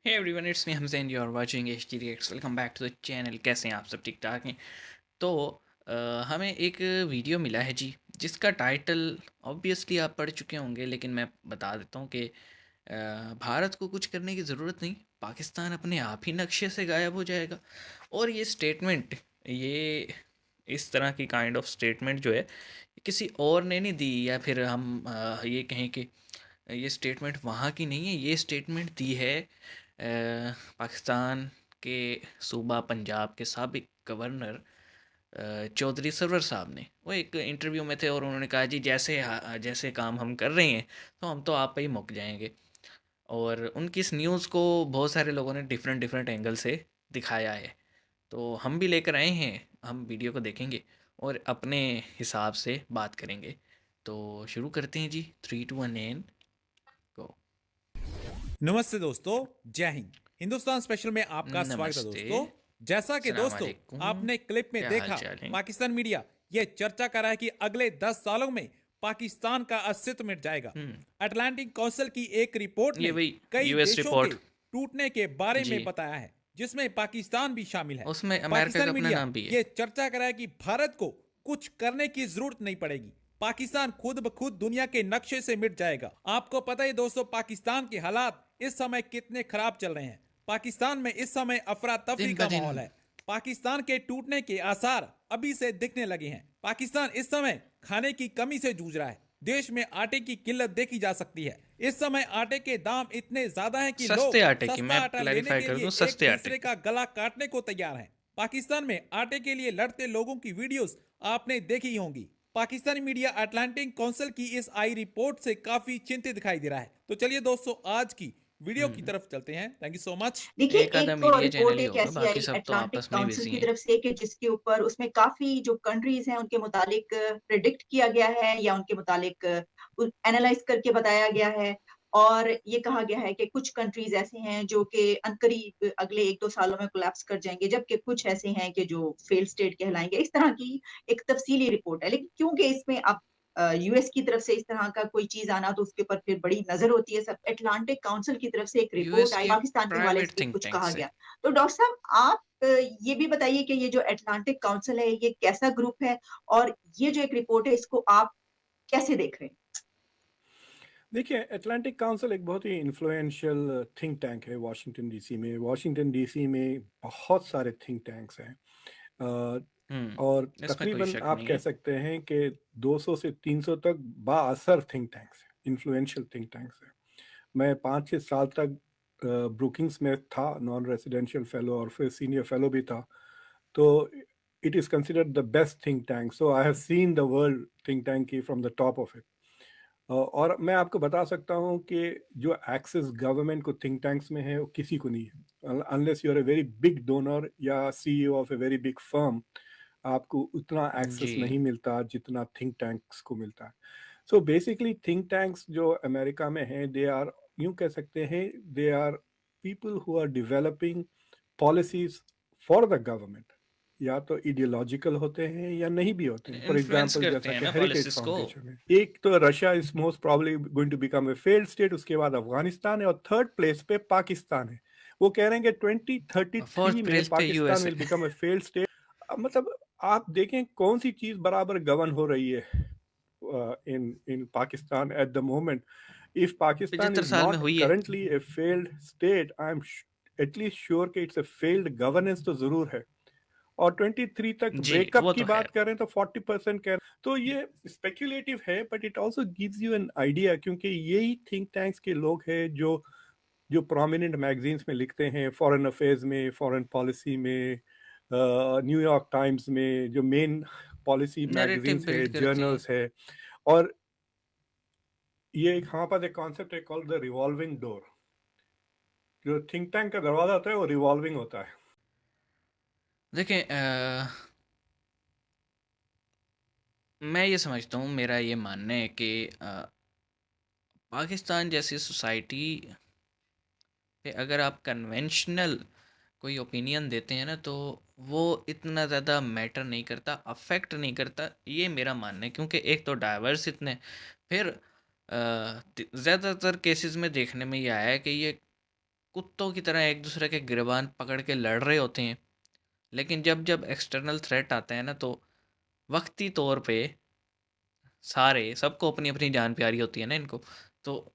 Hey everyone, it's me Hamza and you are watching H T reacts. Welcome back to the channel. कैसे हैं आप सब? ठीक ठाक हैं? तो हमें एक वीडियो मिला है जी, जिसका टाइटल ऑब्वियसली आप पढ़ चुके होंगे, लेकिन मैं बता देता हूँ कि भारत को कुछ करने की ज़रूरत नहीं, पाकिस्तान अपने आप ही नक्शे से गायब हो जाएगा। और ये स्टेटमेंट, ये इस तरह की काइंड ऑफ स्टेटमेंट जो है, किसी और ने नहीं दी, या फिर हम ये कहें कि ये स्टेटमेंट वहाँ की नहीं है। ये स्टेटमेंट दी है पाकिस्तान के सूबा पंजाब के साबिक गवर्नर चौधरी सरवर साहब ने। वो एक इंटरव्यू में थे और उन्होंने कहा जी, जैसे काम हम कर रहे हैं तो हम तो आप पे ही मुक जाएंगे। और उनकी इस न्यूज़ को बहुत सारे लोगों ने डिफरेंट डिफरेंट एंगल से दिखाया है। तो हम भी लेकर आए हैं, हम वीडियो को देखेंगे और अपने हिसाब से बात करेंगे। तो शुरू करते हैं जी। 3 2 1 एंड गो। नमस्ते दोस्तों, जय हिंद। हिंदुस्तान स्पेशल में आपका स्वागत है नमस्ते। दोस्तों। जैसा कि सलाम दोस्तों अलैकुम। आपने क्लिप में क्या हाल देखा, चाल है? पाकिस्तान मीडिया ये चर्चा कर रहा है कि अगले 10 सालों में पाकिस्तान का अस्तित्व मिट जाएगा। हम्म। अटलांटिक काउंसिल की एक रिपोर्ट ये ने वही कई यूएस देशों के रिपोर्ट। टूटने के बारे जी। में बताया है, जिसमें पाकिस्तान भी शामिल है। उसमें अमेरिका पाकिस्तान का अपना मीडिया नाम भी है। ये चर्चा कर रहा है कि भारत को कुछ करने की जरूरत नहीं पड़ेगी, पाकिस्तान खुद ब खुद दुनिया के नक्शे से मिट जाएगा। आपको पता है दोस्तों, पाकिस्तान के हालात इस समय कितने खराब चल रहे हैं। पाकिस्तान में इस समय अफरा तफरी दिन ब का दिन। माहौल है। पाकिस्तान के टूटने के आसार अभी से दिखने लगे हैं। पाकिस्तान इस समय खाने की कमी से जूझ रहा है। देश में आटे की किल्लत देखी जा सकती है। इस समय आटे के दाम इतने ज्यादा हैं कि सस्ते लोग आटे की सस्ता मैं आटा लेने क्लैरिफाई के कर लिए दूं, एक सस्ते आटे दूसरे की। का गला काटने को तैयार हैं। पाकिस्तान में आटे के लिए लड़ते लोगों की वीडियोस आपने देखी होंगी। पाकिस्तानी मीडिया अटलांटिक काउंसिल की इस आई रिपोर्ट से काफी चिंतित दिखाई दे रहा है। तो चलिए दोस्तों, आज की वीडियो की हम्म। तरफ चलते हैं। Thank you so much. देखिए, एक आधा एक मीडिया चैनल रिपोर्ट ही एक होगा, ऐसी बाकी आई सब तो अटलांटिक आपस में ही काउंसिल बिजी की हैं। तरफ से कि जिसके ऊपर उसमें काफ़ी जो कंट्रीज़ हैं, उनके मुतालिक प्रेडिक्ट किया गया है या उनके मुतालिक एनालाइज़ करके बताया गया है। और ये कहा गया है कि कुछ कंट्रीज़ ऐसे हैं जो कि अनकरीब अगले 1-2 सालों में कोलैप्स कर जाएँगे, जबकि कुछ ऐसे हैं कि जो फेल्ड स्टेट कहलाएँगे। इस तरह की एक तफ़सीली रिपोर्ट है। लेकिन क्योंकि इसमें अब यूएस की तरफ से इस तरह का कोई चीज़ आना, तो उसके ऊपर फिर बड़ी नज़र होती है। सब अटलांटिक काउंसिल की तरफ से एक रिपोर्ट यूएस आई, की पाकिस्तान के हवाले से प्राइवेट भी थिंक कुछ टैंक कहा से। गया। तो डॉक्टर साहब, आप ये भी बताइए कि ये जो अटलांटिक काउंसिल है, ये कैसा ग्रुप है? और ये जो एक रिपोर्ट है, इसको आप कैसे देख रहे हैं? देखिए, अटलांटिक काउंसिल एक बहुत ही इन्फ्लुएंशियल थिंक टैंक है वाशिंगटन डीसी में। वाशिंगटन डीसी में बहुत सारे थिंक टैंक्स हैं। अ, और इसमें कोई तकरीबन शक आप नहीं कह है। सकते हैं कि 200 से 300 तक बाअसर थिंक टैंक्स हैं, इन्फ्लुएंशियल थिंक टैंक्स हैं। मैं 5-6 साल तक ब्रुकिंग्स में था, नॉन रेजिडेंशियल फेलो, और फिर सीनियर फेलो भी था। तो it is considered the best think tank, so I have seen the world think tank की from the top of it. और मैं आपको बता सकता हूँ कि जो एक्सेस गवर्नमेंट को थिंक टैंक्स में है, वो किसी को नहीं है। Unless you are a very big donor या CEO of a very big firm, आपको उतना जी। एक्सेस नहीं मिलता जितना थिंक टैंक्स को मिलता है। सो बेसिकली थिंक टैंक्स जो अमेरिका में हैं, दे आर, यूं कह सकते हैं, they are people who are developing policies for the government. या तो इडियोलॉजिकल होते हैं या नहीं भी होते हैं। फॉर इन्फ्लुएंस एग्जांपल, करते जैसा हैं कि ना हेरिटेज पॉलिसिस को। फाउंडेशन है, एक तो Russia is most probably going to become a failed state, उसके बाद अफगानिस्तान है, और थर्ड प्लेस पे पाकिस्तान है। वो कह रहे हैं कि फोर्थ 2033 में प्लेस पे पाकिस्तान यूएस विल है। Become a failed state. मतलब आप देखें कौन सी चीज बराबर गवर्न हो रही है in Pakistan at the moment. If Pakistan 75 is साल में not हुई है। currently a failed state, I'm at least sure कि it's a failed governance तो जरूर है। और 23 तक जी, ब्रेकअप वो की तो बात खैर। करें तो 40% कह रहे हैं। तो ये स्पेक्युलेटिव है, but it also gives you an idea, क्योंकि यही थिंक टैंक्स के लोग हैं जो जो प्रोमिनेंट मैगजीन्स में लिखते हैं, फॉरेन अफेयर्स में, फॉरेन पॉलिसी में, न्यूयॉर्क टाइम्स में, जो मेन पॉलिसी नैरेटिव मैगजीन्स है, बिल्ड करते हैं। जर्नल्स है। और ये एक हमारे पास एक कॉन्सेप्ट है कॉल्ड द रिवॉल्विंग डोर। जो थिंक टैंक का दरवाजा होता है वो रिवॉल्विंग होता है। देखें, मैं ये समझता हूँ, मेरा ये मानना है कि पाकिस्तान जैसी सोसाइटी पे अगर आप कन्वेंशनल कोई ओपिनियन देते हैं ना, तो वो इतना ज़्यादा मैटर नहीं करता, अफेक्ट नहीं करता। ये मेरा मानना है, क्योंकि एक तो डाइवर्स इतने, फिर ज़्यादातर केसेस में देखने में ये आया है कि ये कुत्तों की तरह एक दूसरे के गिरबान पकड़ के लड़ रहे होते हैं। लेकिन जब जब एक्सटर्नल थ्रेट आते हैं ना, तो वक्ती तौर पे सारे सबको अपनी अपनी जान प्यारी होती है ना इनको, तो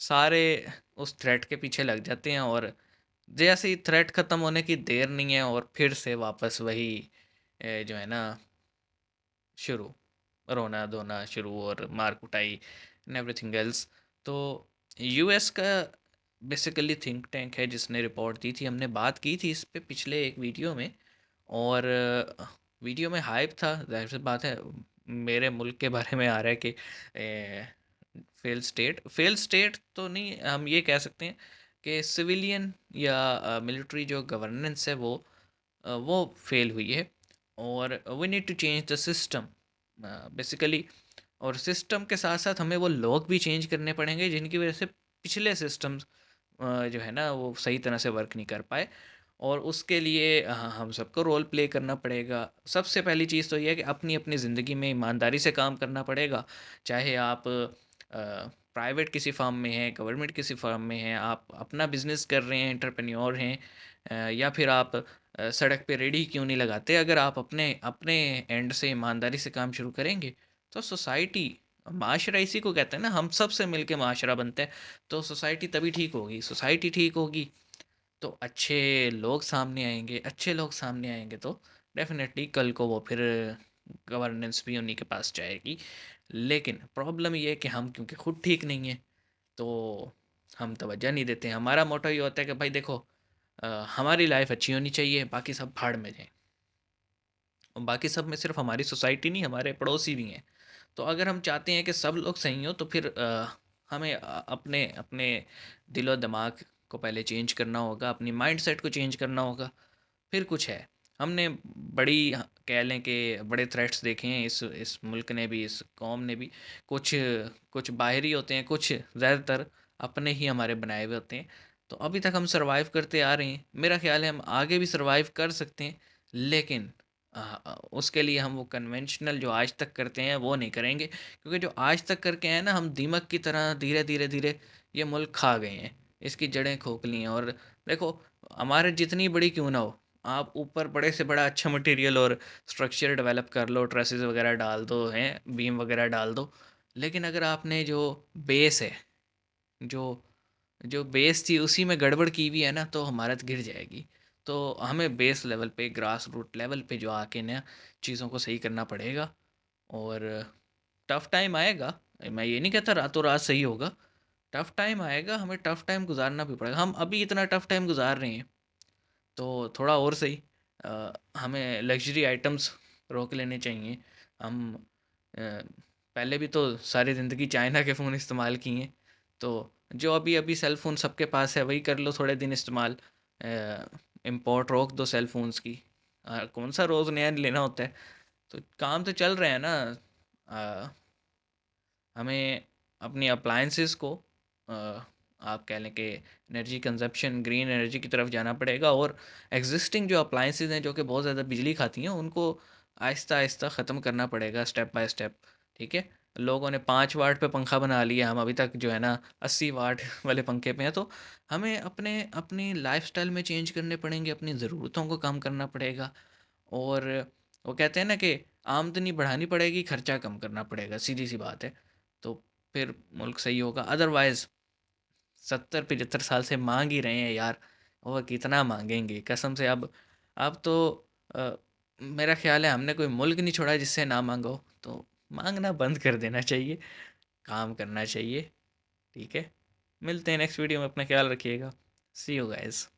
सारे उस थ्रेट के पीछे लग जाते हैं। और जैसे ही थ्रेट ख़त्म होने की देर नहीं है और फिर से वापस वही जो है ना, शुरू, रोना धोना शुरू और मार कुटाई एंड एवरीथिंग एल्स। तो यूएस का बेसिकली थिंक टैंक है जिसने रिपोर्ट दी थी, हमने बात की थी इस पे पिछले एक वीडियो में। और वीडियो में हाइप था, जाहिर सी बात है, मेरे मुल्क के बारे में आ रहा है कि फेल स्टेट तो नहीं, हम ये कह सकते हैं कि सिविलियन या मिलिट्री जो गवर्नेंस है वो फेल हुई है। और we need to change the system basically. और सिस्टम के साथ साथ हमें वो लोग भी चेंज करने पड़ेंगे जिनकी वजह से पिछले सिस्टम्स जो है ना वो सही तरह से वर्क नहीं कर पाए। और उसके लिए हम सबको रोल प्ले करना पड़ेगा। सबसे पहली चीज़ तो ये है कि अपनी अपनी ज़िंदगी में ईमानदारी से काम करना पड़ेगा। चाहे आप प्राइवेट किसी फर्म में हैं, गवर्नमेंट किसी फर्म में हैं, आप अपना बिजनेस कर रहे हैं, एंटरप्रेन्योर हैं, या फिर आप सड़क पे रेडी क्यों नहीं लगाते, अगर आप अपने अपने एंड से ईमानदारी से काम शुरू करेंगे तो सोसाइटी, माशरा इसी को कहते हैं ना, हम सब से मिलके माशरा बनता है। तो सोसाइटी तभी ठीक होगी, सोसाइटी ठीक होगी तो अच्छे लोग सामने आएंगे, अच्छे लोग सामने आएंगे तो डेफिनेटली कल को वो फिर गवर्नेंस भी उन्हीं के पास जाएगी। लेकिन प्रॉब्लम ये है कि हम क्योंकि खुद ठीक नहीं है तो हम तवज्जो नहीं देते हैं। हमारा मोटो ये होता है कि भाई देखो, हमारी लाइफ अच्छी होनी चाहिए, बाकी सब भाड़ में जाएं। और बाकी सब में सिर्फ हमारी सोसाइटी नहीं, हमारे पड़ोसी भी हैं। तो अगर हम चाहते हैं कि सब लोग सही हो तो फिर हमें अपने अपने दिलो दिमाग को पहले चेंज करना होगा, अपनी माइंडसेट को चेंज करना होगा, फिर कुछ है। हमने बड़ी कह लें कि बड़े थ्रेट्स देखे हैं इस मुल्क ने भी, इस कौम ने भी। कुछ कुछ बाहरी होते हैं, कुछ ज़्यादातर अपने ही हमारे बनाए हुए होते हैं। तो अभी तक हम सरवाइव करते आ रहे हैं, मेरा ख्याल है हम आगे भी सरवाइव कर सकते हैं। लेकिन उसके लिए हम वो कन्वेंशनल जो आज तक करते हैं वो नहीं करेंगे, क्योंकि जो आज तक करके हैं ना, हम दीमक की तरह धीरे धीरे धीरे ये मुल्क खा गए हैं, इसकी जड़ें खोखली हैं। और देखो, हमारे जितनी बड़ी क्यों ना हो, आप ऊपर बड़े से बड़ा अच्छा मटेरियल और स्ट्रक्चर डेवलप कर लो, ट्रेसेस वगैरह डाल दो, हैं बीम वगैरह डाल दो, लेकिन अगर आपने जो बेस है, जो जो बेस थी उसी में गड़बड़ की हुई है ना, तो इमारत गिर जाएगी। तो हमें बेस लेवल पे, ग्रास रूट लेवल पे जो आके ना चीज़ों को सही करना पड़ेगा। और टफ़ टाइम आएगा, मैं ये नहीं कहता रातों रात सही होगा। टफ़ टाइम आएगा, हमें टफ़ टाइम गुजारना भी पड़ेगा। हम अभी इतना टफ़ टाइम गुजार रहे हैं तो थोड़ा और सही हमें लग्जरी आइटम्स रोक लेने चाहिए। हम पहले भी तो सारी ज़िंदगी चाइना के फ़ोन इस्तेमाल किए हैं, तो जो अभी अभी सेल फ़ोन सबके पास है वही कर लो थोड़े दिन इस्तेमाल। इंपोर्ट रोक दो सेल फ़ोन्स की। कौन सा रोज़ नया लेना होता है, तो काम तो चल रहे हैं ना। अ, हमें अपनी अप्लायंसेस को आप कह लें कि एनर्जी कंजप्शन, ग्रीन एनर्जी की तरफ जाना पड़ेगा। और एग्जिस्टिंग जो अप्लायंसेस हैं जो कि बहुत ज़्यादा बिजली खाती हैं, उनको आहिस्ता आहिस्ता ख़त्म करना पड़ेगा, स्टेप बाय स्टेप। ठीक है, लोगों ने 5 वाट पे पंखा बना लिया, हम अभी तक जो है ना 80 वाट वाले पंखे पे हैं। तो हमें अपने अपनी लाइफस्टाइल में चेंज करने पड़ेंगे, अपनी ज़रूरतों को कम करना पड़ेगा। और वो कहते हैं ना कि आमदनी बढ़ानी पड़ेगी, खर्चा कम करना पड़ेगा, सीधी सी बात है। तो फिर मुल्क सही होगा। अदरवाइज़ 70-75 साल से मांग ही रहे हैं यार, और कितना मांगेंगे कसम से। अब तो अ, मेरा ख्याल है हमने कोई मुल्क नहीं छोड़ा जिससे ना मांगो। तो मांगना बंद कर देना चाहिए, काम करना चाहिए। ठीक है, मिलते हैं नेक्स्ट वीडियो में, अपना ख्याल रखिएगा। सी यू गाइस।